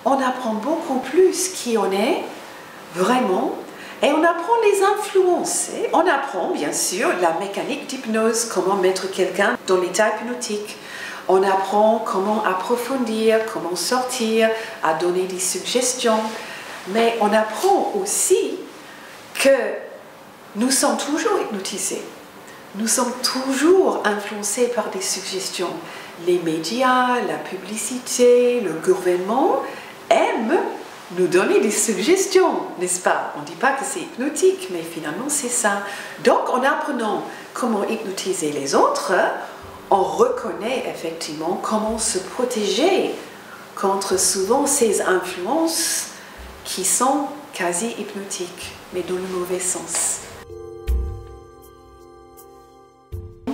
on apprend beaucoup plus qui on est vraiment et on apprend les influencer. On apprend bien sûr la mécanique d'hypnose, comment mettre quelqu'un dans l'état hypnotique. On apprend comment approfondir, comment sortir, à donner des suggestions. Mais on apprend aussi que nous sommes toujours hypnotisés. Nous sommes toujours influencés par des suggestions. Les médias, la publicité, le gouvernement aiment nous donner des suggestions, n'est-ce pas? On ne dit pas que c'est hypnotique, mais finalement c'est ça. Donc en apprenant comment hypnotiser les autres, on reconnaît effectivement comment se protéger contre souvent ces influences qui sont quasi hypnotiques, mais dans le mauvais sens.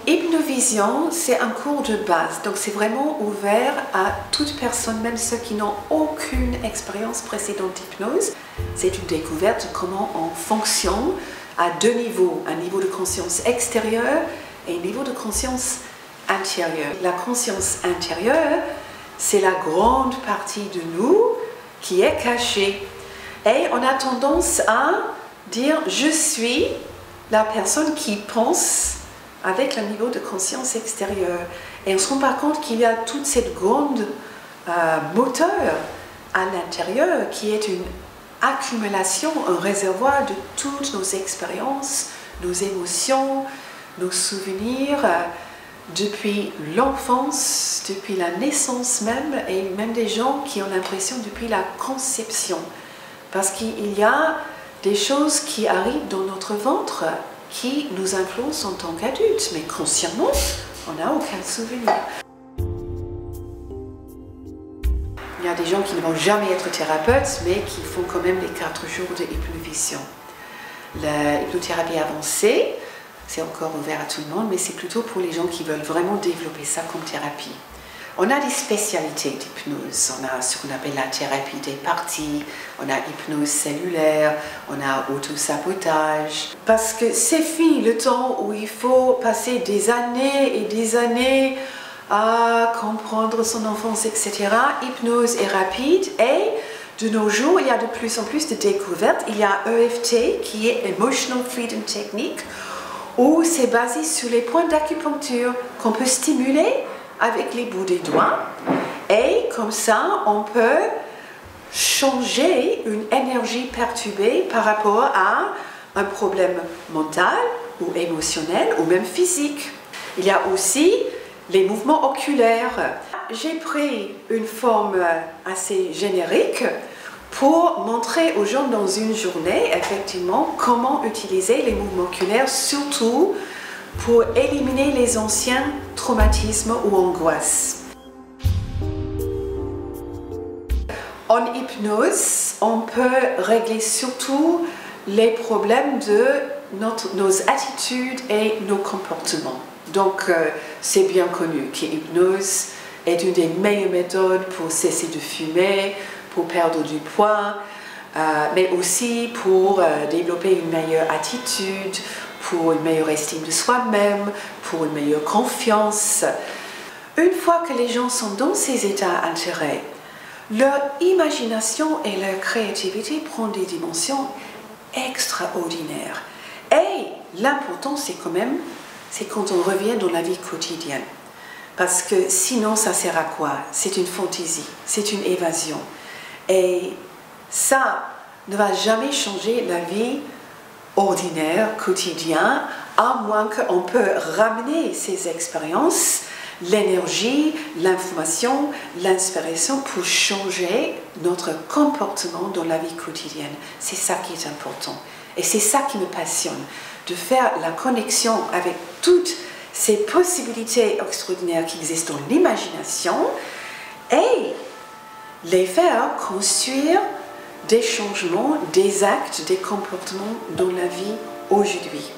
Hypnovision, c'est un cours de base, donc c'est vraiment ouvert à toute personne, même ceux qui n'ont aucune expérience précédente d'hypnose. C'est une découverte de comment on fonctionne à deux niveaux, un niveau de conscience extérieure et un niveau de conscience intérieure. La conscience intérieure, c'est la grande partie de nous qui est cachée. Et on a tendance à dire « je suis la personne qui pense » avec le niveau de conscience extérieure. Et on se rend pas compte qu'il y a toute cette grande moteur à l'intérieur qui est une accumulation, un réservoir de toutes nos expériences, nos émotions, nos souvenirs, depuis l'enfance, depuis la naissance même, et même des gens qui ont l'impression depuis la conception. Parce qu'il y a des choses qui arrivent dans notre ventre qui nous influencent en tant qu'adultes, mais consciemment, on n'a aucun souvenir. Il y a des gens qui ne vont jamais être thérapeutes, mais qui font quand même les 4 jours de hypnovision. L'hypnothérapie avancée, c'est encore ouvert à tout le monde, mais c'est plutôt pour les gens qui veulent vraiment développer ça comme thérapie. On a des spécialités d'hypnose. On a ce qu'on appelle la thérapie des parties, on a hypnose cellulaire, on a autosabotage. Parce que c'est fini le temps où il faut passer des années et des années à comprendre son enfance, etc. Hypnose est rapide et de nos jours, il y a de plus en plus de découvertes. Il y a EFT qui est Emotional Freedom Technique, où c'est basé sur les points d'acupuncture qu'on peut stimuler avec les bouts des doigts, et comme ça on peut changer une énergie perturbée par rapport à un problème mental ou émotionnel ou même physique. Il y a aussi les mouvements oculaires. J'ai pris une forme assez générique pour montrer aux gens dans une journée effectivement comment utiliser les mouvements oculaires, surtout pour éliminer les anciens traumatismes ou angoisses. En hypnose, on peut régler surtout les problèmes de nos attitudes et nos comportements. Donc, c'est bien connu que l'hypnose est une des meilleures méthodes pour cesser de fumer, pour perdre du poids, mais aussi pour développer une meilleure attitude, pour une meilleure estime de soi-même, pour une meilleure confiance. Une fois que les gens sont dans ces états altérés, leur imagination et leur créativité prennent des dimensions extraordinaires. Et l'important, c'est quand même, c'est quand on revient dans la vie quotidienne. Parce que sinon, ça sert à quoi? C'est une fantaisie, c'est une évasion. Et ça ne va jamais changer la vie ordinaire, quotidien, à moins qu'on peut ramener ces expériences, l'énergie, l'information, l'inspiration pour changer notre comportement dans la vie quotidienne. C'est ça qui est important. Et c'est ça qui me passionne, de faire la connexion avec toutes ces possibilités extraordinaires qui existent dans l'imagination et les faire construire des changements, des actes, des comportements dans la vie aujourd'hui.